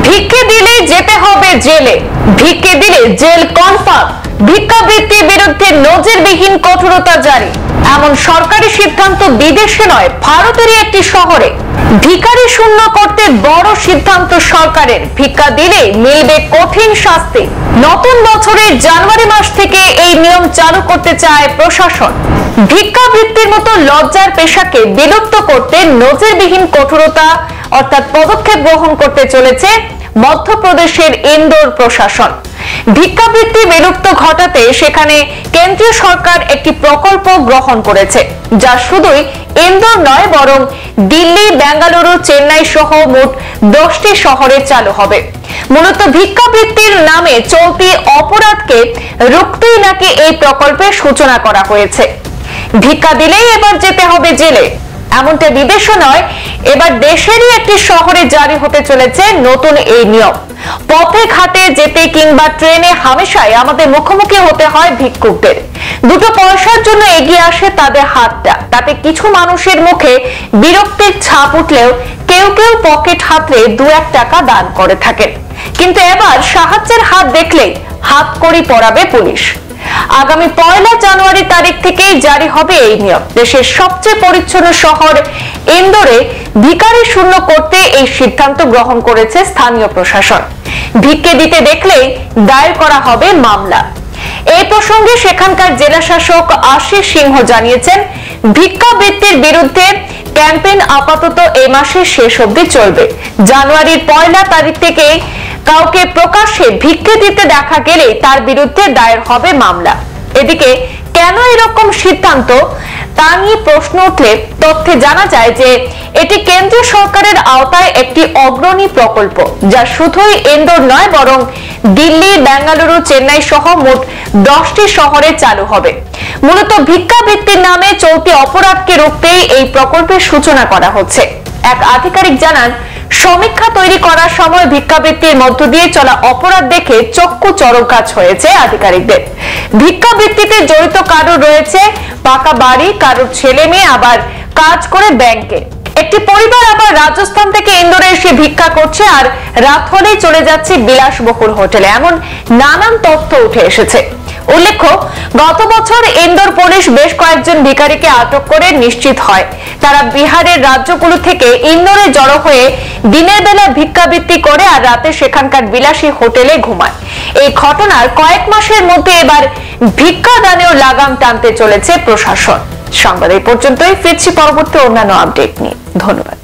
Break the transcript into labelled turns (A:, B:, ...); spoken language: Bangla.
A: ভিক্ষে দিলে যেতে হবে জেলে, ভিক্ষে দিলে জেল কনফার্ম। ভিক্ষাবৃত্তির বিরুদ্ধে নজিরবিহীন কঠোরতা জারি, এমন সরকারি সিদ্ধান্ত বিদেশে নয় ভারতেরই একটি শহরে। ভিখারি শূন্য করতে বড় সিদ্ধান্ত সরকারের, ভিক্ষা দিলে মিলবে কঠিন শাস্তি। নতুন বছরের জানুয়ারি মাস থেকে এই নিয়ম চালু করতে চায় প্রশাসন। ভিক্ষাবৃত্তির মতো লজ্জার পেশাকে বিলুপ্ত করতে নজিরবিহীন কঠোরতা অর্থাৎ পদক্ষেপ গ্রহণ করতে চলেছে মধ্যপ্রদেশের ইন্দোর প্রশাসন। ভিক্ষাবৃত্তি বিলুপ্ত ঘটাতে সেখানে কেন্দ্রীয় সরকার একটি প্রকল্প গ্রহণ করেছে, যা শুধুই ইন্দোর নয় বরং দিল্লি, বেঙ্গালুরু, চেন্নাই সহ মোট 10টি শহরে চালু হবে। মূলত ভিক্ষাবৃত্তির নামে চলতি অপরাধকে রুখতেই নাকি এই প্রকল্পের সূচনা করা হয়েছে। ভিক্ষা দিলেই এবার যেতে হবে জেলে, এমনটা বিদেশও নয়, এবার দেশেরই একটি শহরে জারি হতে চলেছে নতুন এই নিয়ম। পথে ঘাটে যেতে কিংবা ট্রেনে হামেশাই আমাদের মুখোমুখি হতে হয় ভিক্ষুকদের। দুটো পয়সার জন্য এগিয়ে আসে তাদের হাতটা, তাতে কিছু মানুষের মুখে বিরক্তির ছাপ উঠলেও কেউ কেউ পকেট হাতড়ে 2-1 টাকা দান করে থাকেন। কিন্তু এবার সাহায্যের হাত দেখলেই হাতকড়ি পরাবে পুলিশ। আগামী 1 জানুয়ারি তারিখ থেকেই জারি হবে এই নিয়ম। দেশের সবচেয়ে পরিচ্ছন্ন শহর ইন্দোরে ভিখারি শূন্য করতে এই সিদ্ধান্ত গ্রহণ করেছে স্থানীয় প্রশাসন। ভিক্ষে দিতে দেখলেই দায়ের করা হবে মামলা। এই প্রসঙ্গে সেখানকার জেলা শাসক আশিস সিংহ জানিয়েছেন, ভিক্ষাবৃত্তির বিরুদ্ধে ক্যাম্পেইন আপাতত এই মাসের শেষ অবধি চলবে। জানুয়ারির 1 তারিখ থেকে কাউকে প্রকাশ্যে ভিক্ষে দিতে দেখা গেলে তার বিরুদ্ধে দায়ের হবে মামলা। এদিকে কেন এরকম সিদ্ধান্ত তা নিয়ে প্রশ্ন উঠলে তথ্যে জানা যায় যে এটি কেন্দ্রীয় সরকারের আওতায় একটি অগ্রণী প্রকল্প, যা শুধুই ইন্দোর নয় বরং দিল্লি, বেঙ্গালুরু, চেন্নাই সহ মোট 10টি শহরে চালু হবে। মূলত ভিক্ষাবৃত্তির নামে চলতি অপরাধকে রুখতেই এই প্রকল্পের সূচনা করা হচ্ছে। এক আধিকারিক জানান, সমীক্ষা তৈরি করার সময় ভিক্ষাবৃত্তির মধ্য দিয়ে চলা অপরাধ দেখে চক্ষু চরকাজ হয়েছে আধিকারিকদের। ভিক্ষাবৃত্তিতে জড়িত কারোর রয়েছে পাকা বাড়ি, কারোর ছেলে মেয়ে আবার কাজ করে ব্যাংকে। একটি পরিবার আবার রাজস্থান থেকে ইন্দোরে এসে ভিক্ষা করছে আর রাত হলেই চলে যাচ্ছে বিলাসবহুল হোটেলে, এমন নানান তথ্য উঠে এসেছে। উল্লেখ্য, গত বছর ইন্দোর পুলিশ বেশ কয়েকজন ভিখারিকে আটক করে নিশ্চিত হয় তারা বিহারের রাজ্যগুলো থেকে ইন্দোরে জড়ো হয়ে দিনের বেলা ভিক্ষাবৃত্তি করে আর রাতে সেখানকার বিলাসী হোটেলে ঘুমায়। এই ঘটনার কয়েক মাসের মধ্যে এবার ভিক্ষা দানেও লাগাম টানতে চলেছে প্রশাসন। সংবাদ এই পর্যন্তই, ফিরছি পরবর্তী অন্যান্য আপডেট নিয়ে। ধন্যবাদ।